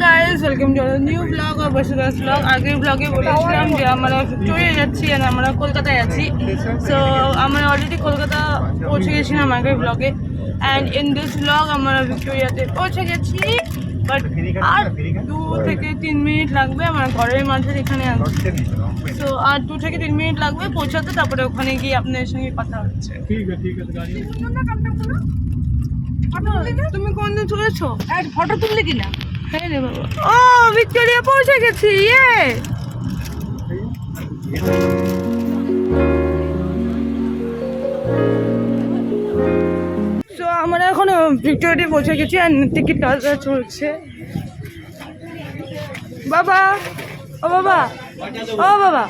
Guys, welcome to our new blog আর Basudas blog. আগের ব্লগে বলেছিলাম যে আমরা ভিক্টোরিয়া যাচ্ছি আর আমরা কলকাতায় আছি। সো আমরা অলরেডি কলকাতা পৌঁছে গেছিলাম আগের ব্লগে, অ্যান্ড ইন দিস ব্লগ আমরা ভিক্টোরিয়াতে পৌঁছে গেছি। বাট আর 2 থেকে 3 মিনিট লাগবে, আমার ঘরের মাঝে এখানে আছি। সো আর 2 থেকে 3 মিনিট লাগবে পৌঁছাতে, তারপরে ওখানে গিয়ে আপনাদের সঙ্গে কথা হচ্ছে। ঠিক আছে গাড়ি। তুমি কোনদিন চলেছো? ফটো তুললে কিনা? হ্যাঁ রে বাবা, ও ভিক্টোরিয়া পৌঁছে গেছি। ইয়ে তো আমরা এখন ভিক্টোরিয়া পৌঁছে গেছি আর টিকিট কাটা চলছে। বাবা, ও বাবা, ও বাবা,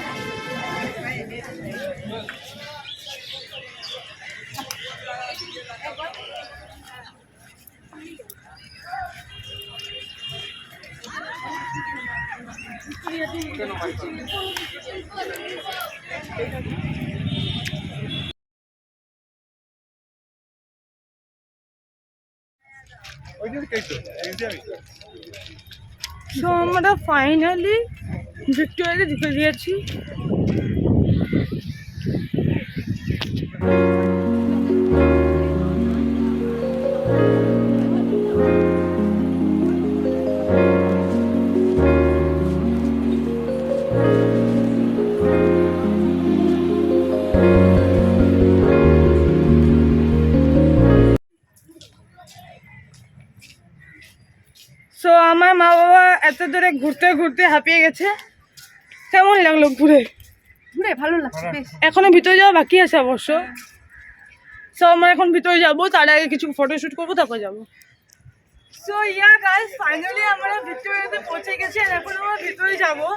তো আমরা ফাইনালি ভিক্টোরিয়াতে ঢুকে দিয়েছি। সো আমার মা বাবা এত দূরে ঘুরতে ঘুরতে হাঁপিয়ে গেছে। কেমন লাগলো ঘুরে? ঘুরে ভালো লাগছে বেশ। এখনো ভিতরে যাওয়া বাকি আছে অবশ্য। সো আমরা এখন ভিতরে যাবো, তার আগে কিছু ফটোশ্যুট করবো, তারপর যাবো। সো ইয়া গাইস, ফাইনালি আমরা ভিক্টোরিয়াতে পৌঁছে গেছি আর এখন আমরা ভিতরে যাবো।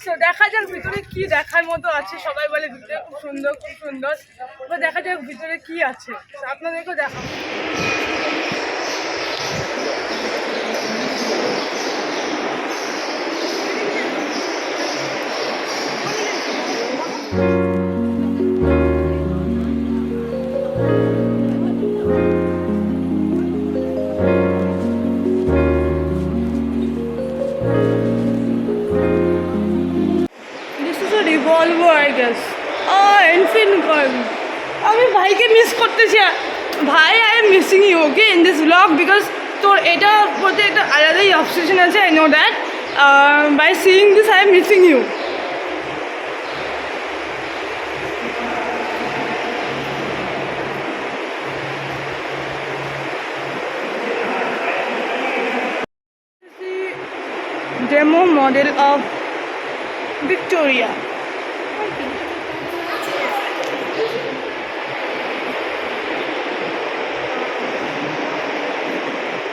সো দেখা যাক ভিতরে কি দেখার মতো আছে। সবাই বলে ভিতরে খুব সুন্দর, খুব সুন্দর। এবার দেখা যাক ভিতরে কি আছে, আপনাদেরকেও দেখাবো। Revolver, I guess. Oh, Infinite Gun. আমি ভাইকে মিস করতেছি। ভাই, I am missing you okay in this blog because তোর এটা প্রতি একটা আলাদাই অবসেশন আছে। I know that. By seeing this I am missing you. Demo model of Victoria.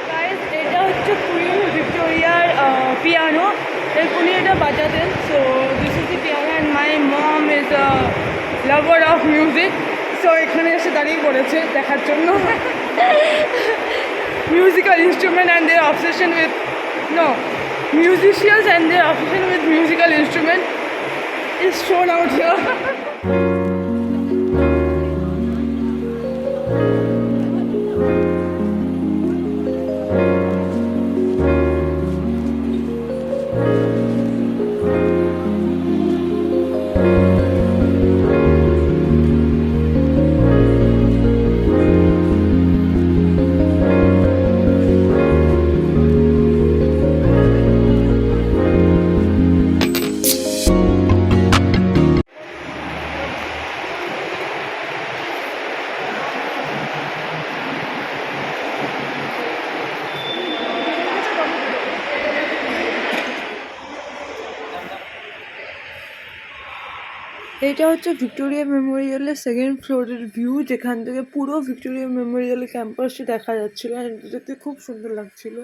Guys, এটা হচ্ছে কুইন ভিক্টোরিয়ার পিয়ানো। উনি এটা বাজাতেন। So this is the piano and my mom is a lover of music. সো এখানে এসে দাঁড়িয়ে পড়েছে দেখার জন্য musical instrument and their obsession with musicians and their obsession with musical instrument is shown out here. এটা হচ্ছে ভিক্টোরিয়া মেমোরিয়ালের সেকেন্ড ফ্লোরের ভিউ, যেখান থেকে পুরো ভিক্টোরিয়া মেমোরিয়ালের ক্যাম্পাসটি দেখা যাচ্ছিলো। দেখতে খুব সুন্দর লাগছিল।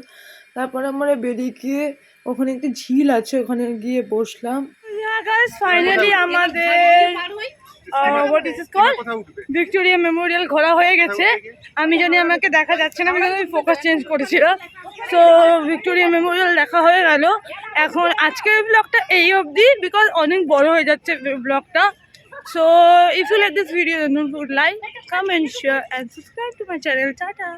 তারপরে আমরা বেরিয়ে গিয়ে ওখানে একটি ঝিল আছে, ওখানে গিয়ে বসলাম। ফাইনালি আমাদের ভিক্টোরিয়া মেমোরিয়াল ঘোরা হয়ে গেছে। আমি জানি আমাকে দেখা যাচ্ছে না, আমি ফোকাস চেঞ্জ করেছিলাম। সো ভিক্টোরিয়া মেমোরিয়াল দেখা হয়ে গেল। এখন আজকের ব্লগটা এই অবধি, বিকজ অনেক বড় হয়ে যাচ্ছে ব্লগটা। So if you like this video, don't forget to like, comment, share and subscribe to my channel. Tata.